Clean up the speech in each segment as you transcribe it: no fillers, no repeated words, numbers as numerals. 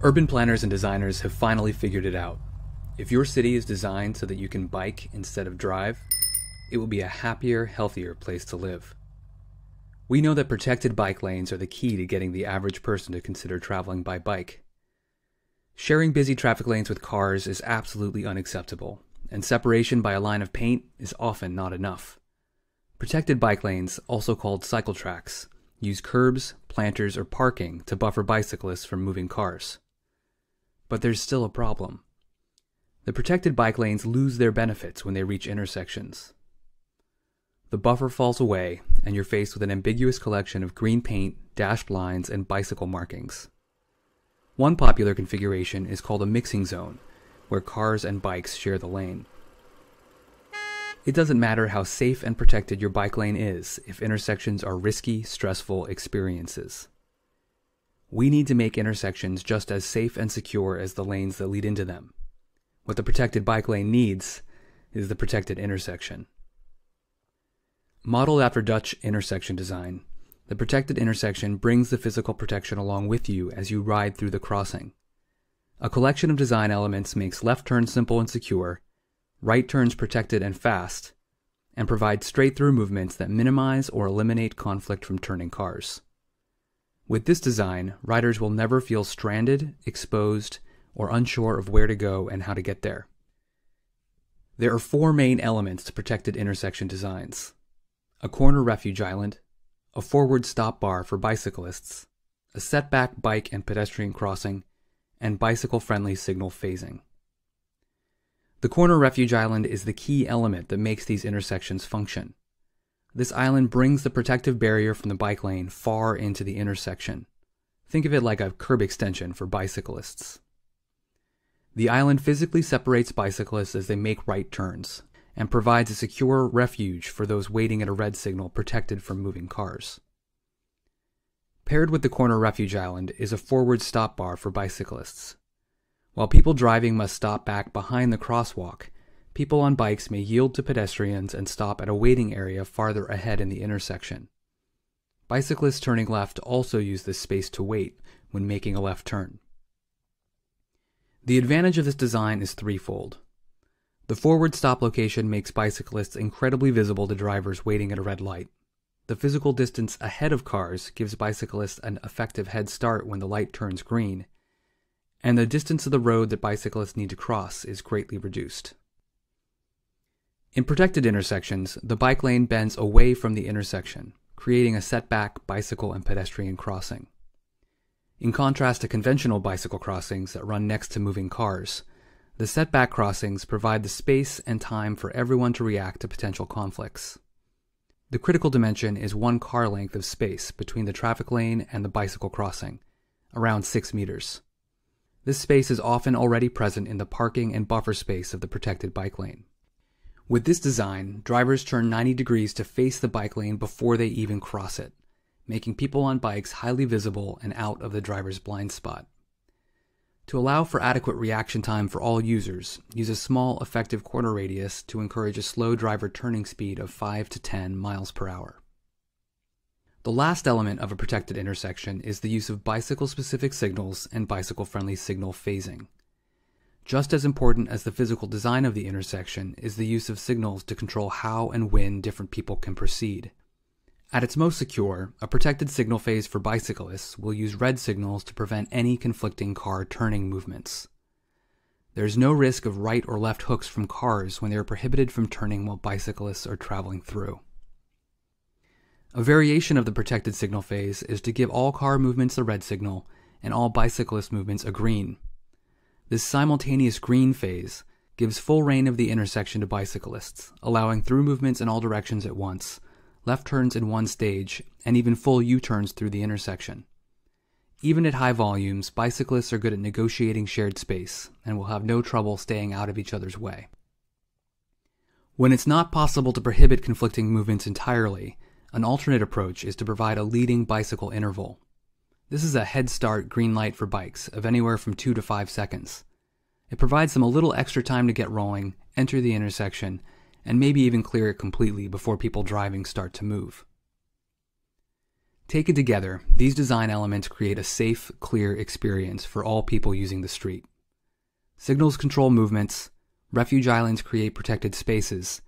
Urban planners and designers have finally figured it out. If your city is designed so that you can bike instead of drive, it will be a happier, healthier place to live. We know that protected bike lanes are the key to getting the average person to consider traveling by bike. Sharing busy traffic lanes with cars is absolutely unacceptable, and separation by a line of paint is often not enough. Protected bike lanes, also called cycle tracks, use curbs, planters, or parking to buffer bicyclists from moving cars. But there's still a problem. The protected bike lanes lose their benefits when they reach intersections. The buffer falls away, and you're faced with an ambiguous collection of green paint, dashed lines, and bicycle markings. One popular configuration is called a mixing zone, where cars and bikes share the lane. It doesn't matter how safe and protected your bike lane is if intersections are risky, stressful experiences. We need to make intersections just as safe and secure as the lanes that lead into them. What the protected bike lane needs is the protected intersection. Modeled after Dutch intersection design, the protected intersection brings the physical protection along with you as you ride through the crossing. A collection of design elements makes left turns simple and secure, right turns protected and fast, and provides straight-through movements that minimize or eliminate conflict from turning cars. With this design, riders will never feel stranded, exposed, or unsure of where to go and how to get there. There are four main elements to protected intersection designs: a corner refuge island, a forward stop bar for bicyclists, a setback bike and pedestrian crossing, and bicycle-friendly signal phasing. The corner refuge island is the key element that makes these intersections function. This island brings the protective barrier from the bike lane far into the intersection. Think of it like a curb extension for bicyclists. The island physically separates bicyclists as they make right turns, and provides a secure refuge for those waiting at a red signal protected from moving cars. Paired with the corner refuge island is a forward stop bar for bicyclists. While people driving must stop back behind the crosswalk, people on bikes may yield to pedestrians and stop at a waiting area farther ahead in the intersection. Bicyclists turning left also use this space to wait when making a left turn. The advantage of this design is threefold. The forward stop location makes bicyclists incredibly visible to drivers waiting at a red light. The physical distance ahead of cars gives bicyclists an effective head start when the light turns green, and the distance of the road that bicyclists need to cross is greatly reduced. In protected intersections, the bike lane bends away from the intersection, creating a setback bicycle and pedestrian crossing. In contrast to conventional bicycle crossings that run next to moving cars, the setback crossings provide the space and time for everyone to react to potential conflicts. The critical dimension is 1 car length of space between the traffic lane and the bicycle crossing, around 6 meters. This space is often already present in the parking and buffer space of the protected bike lane. With this design, drivers turn 90 degrees to face the bike lane before they even cross it, making people on bikes highly visible and out of the driver's blind spot. To allow for adequate reaction time for all users, use a small effective corner radius to encourage a slow driver turning speed of 5 to 10 miles per hour. The last element of a protected intersection is the use of bicycle-specific signals and bicycle-friendly signal phasing. Just as important as the physical design of the intersection is the use of signals to control how and when different people can proceed. At its most secure, a protected signal phase for bicyclists will use red signals to prevent any conflicting car turning movements. There is no risk of right or left hooks from cars when they are prohibited from turning while bicyclists are traveling through. A variation of the protected signal phase is to give all car movements a red signal and all bicyclist movements a green. This simultaneous green phase gives full reign of the intersection to bicyclists, allowing through movements in all directions at once, left turns in one stage, and even full U-turns through the intersection. Even at high volumes, bicyclists are good at negotiating shared space and will have no trouble staying out of each other's way. When it's not possible to prohibit conflicting movements entirely, an alternate approach is to provide a leading bicycle interval. This is a head start green light for bikes of anywhere from 2 to 5 seconds. It provides them a little extra time to get rolling, enter the intersection, and maybe even clear it completely before people driving start to move. Taken together, these design elements create a safe, clear experience for all people using the street. Signals control movements, refuge islands create protected spaces,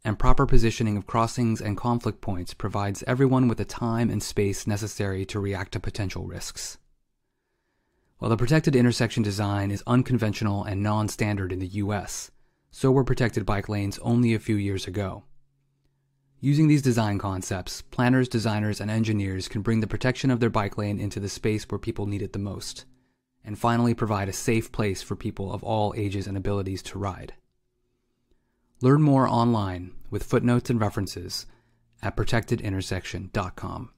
and proper positioning of crossings and conflict points provides everyone with the time and space necessary to react to potential risks. While the protected intersection design is unconventional and non-standard in the US, so were protected bike lanes only a few years ago. Using these design concepts, planners, designers, and engineers can bring the protection of their bike lane into the space where people need it the most, and finally provide a safe place for people of all ages and abilities to ride. Learn more online with footnotes and references at protectedintersection.com.